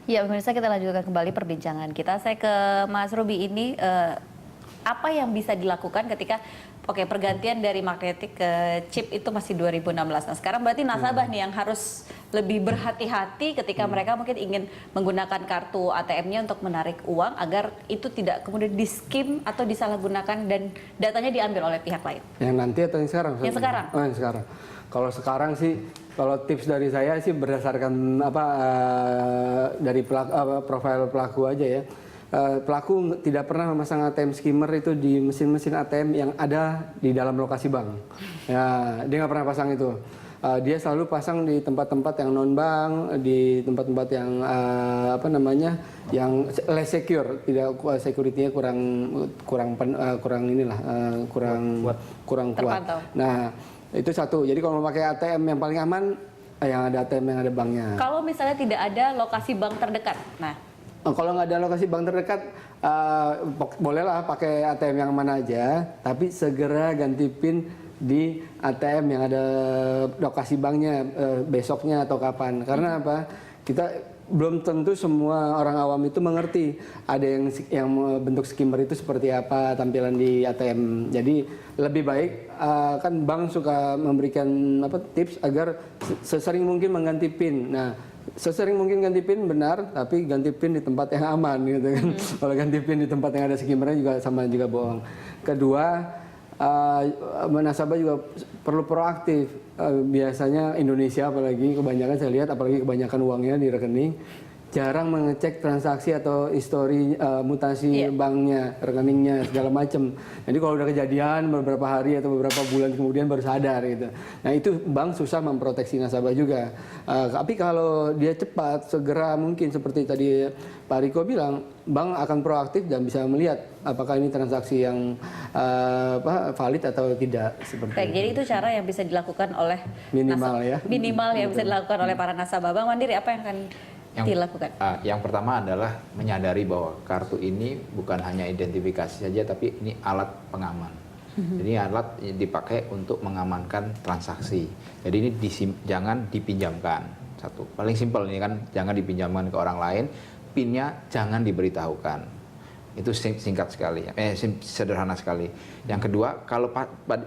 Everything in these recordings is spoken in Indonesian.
Ya, pemirsa, kita lanjutkan kembali perbincangan kita. Saya ke Mas Ruby ini, apa yang bisa dilakukan ketika pergantian dari magnetik ke chip itu masih 2016. Nah, sekarang berarti nasabah nih yang harus lebih berhati-hati ketika mereka mungkin ingin menggunakan kartu ATM-nya untuk menarik uang agar itu tidak kemudian di-skim atau disalahgunakan dan datanya diambil oleh pihak lain. Yang nanti atau yang sekarang? Yang sekarang. Oh, yang sekarang. Kalau sekarang sih, kalau tips dari saya sih berdasarkan dari profil pelaku aja ya. Pelaku tidak pernah memasang ATM skimmer itu di mesin-mesin ATM yang ada di dalam lokasi bank. Ya, dia nggak pernah pasang itu. Dia selalu pasang di tempat-tempat yang non bank, di tempat-tempat yang yang less secure, tidak security-nya kurang kuat. Nah, itu satu. Jadi kalau mau pakai ATM yang paling aman, yang ada ATM yang ada banknya. Kalau misalnya tidak ada lokasi bank terdekat, kalau nggak ada lokasi bank terdekat, bolehlah pakai ATM yang mana aja, tapi segera ganti PIN di ATM yang ada lokasi banknya besoknya atau kapan. Karena apa? Kita belum tentu semua orang awam itu mengerti ada yang bentuk skimmer itu seperti apa tampilan di ATM. Jadi lebih baik kan bank suka memberikan tips agar sesering mungkin mengganti PIN. Nah, sesering mungkin ganti PIN benar, tapi ganti PIN di tempat yang aman gitu kan. Kalau ganti PIN di tempat yang ada skimmernya juga sama juga bohong. Kedua, nasabah juga perlu proaktif. Biasanya Indonesia apalagi kebanyakan saya lihat, apalagi kebanyakan uangnya di rekening, jarang mengecek transaksi atau histori mutasi banknya, rekeningnya segala macam. Jadi kalau udah kejadian beberapa hari atau beberapa bulan kemudian baru sadar gitu. Nah, itu bank susah memproteksi nasabah juga. Tapi kalau dia cepat, segera mungkin seperti tadi Pak Riko bilang, bank akan proaktif dan bisa melihat apakah ini transaksi yang valid atau tidak seperti Baik, jadi itu cara yang bisa dilakukan oleh minimal yang bisa dilakukan oleh para nasabah. Bang Mandiri, apa yang akan dilakukan? Yang pertama adalah menyadari bahwa kartu ini bukan hanya identifikasi saja, tapi ini alat pengaman. Jadi alat dipakai untuk mengamankan transaksi. Jadi ini jangan dipinjamkan. Satu, paling simpel ini kan, jangan dipinjamkan ke orang lain. PIN-nya jangan diberitahukan. Itu singkat sekali, sederhana sekali. Yang kedua, kalau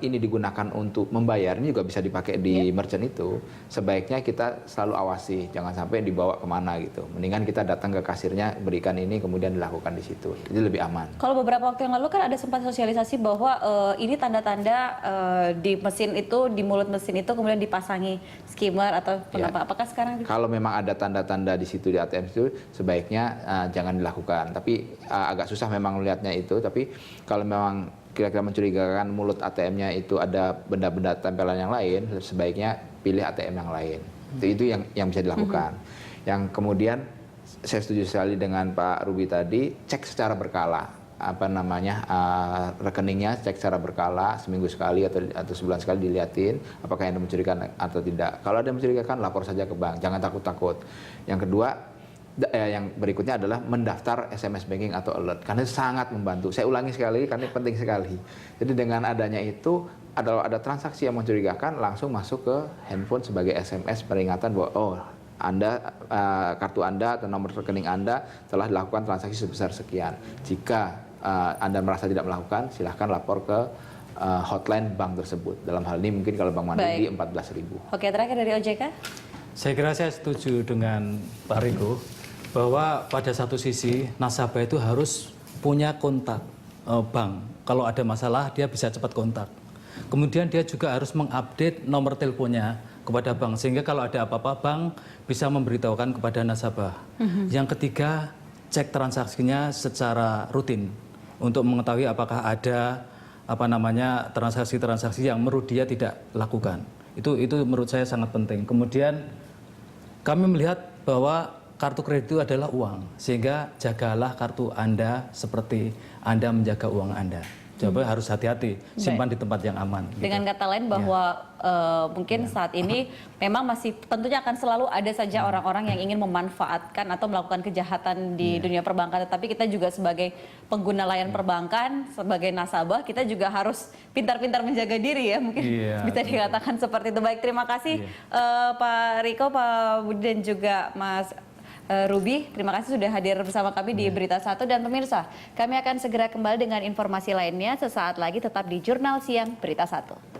ini digunakan untuk membayar, ini juga bisa dipakai di merchant itu, sebaiknya kita selalu awasi, jangan sampai dibawa kemana gitu. Mendingan kita datang ke kasirnya, berikan ini, kemudian dilakukan di situ. Jadi lebih aman. Kalau beberapa waktu yang lalu kan ada sempat sosialisasi bahwa ini tanda-tanda di mesin itu, di mulut mesin itu kemudian dipasangi skimmer atau penapa. Apakah sekarang? Kalau memang ada tanda-tanda di situ di ATM itu, sebaiknya jangan dilakukan. Tapi agak susah memang melihatnya itu, tapi kalau memang kira-kira mencurigakan mulut ATM-nya itu ada benda-benda tempelan yang lain, sebaiknya pilih ATM yang lain. Itu yang bisa dilakukan. Yang kemudian saya setuju sekali dengan Pak Ruby tadi, cek secara berkala. Rekeningnya cek secara berkala, seminggu sekali atau sebulan sekali dilihatin apakah yang mencurigakan atau tidak. Kalau ada yang mencurigakan, lapor saja ke bank, jangan takut-takut. Yang kedua, yang berikutnya adalah mendaftar SMS banking atau alert, karena itu sangat membantu. Saya ulangi sekali karena penting sekali. Jadi dengan adanya itu, ada transaksi yang mencurigakan, langsung masuk ke handphone sebagai SMS peringatan bahwa kartu Anda atau nomor rekening Anda telah dilakukan transaksi sebesar sekian. Jika Anda merasa tidak melakukan, silahkan lapor ke hotline bank tersebut. Dalam hal ini mungkin kalau Bank Mandiri di 14.000. Oke, terakhir dari OJK. Saya kira saya setuju dengan Pak Riko bahwa pada satu sisi nasabah itu harus punya kontak bank. Kalau ada masalah dia bisa cepat kontak. Kemudian dia juga harus mengupdate nomor teleponnya kepada bank sehingga kalau ada apa-apa bank bisa memberitahukan kepada nasabah. Yang ketiga, cek transaksinya secara rutin untuk mengetahui apakah ada transaksi-transaksi yang menurut dia tidak lakukan. Itu menurut saya sangat penting. Kemudian kami melihat bahwa kartu kredit itu adalah uang, sehingga jagalah kartu Anda seperti Anda menjaga uang Anda. Jadi harus hati-hati, simpan di tempat yang aman. Dengan kata lain bahwa mungkin saat ini memang masih tentunya akan selalu ada saja orang-orang yang ingin memanfaatkan atau melakukan kejahatan di dunia perbankan. Tetapi kita juga sebagai pengguna layanan perbankan, sebagai nasabah, kita juga harus pintar-pintar menjaga diri ya. Mungkin bisa dikatakan seperti itu. Baik, terima kasih Pak Riko, Pak Budi dan juga Mas Ruby, terima kasih sudah hadir bersama kami di Berita Satu, dan pemirsa, kami akan segera kembali dengan informasi lainnya sesaat lagi, tetap di Jurnal Siang Berita Satu.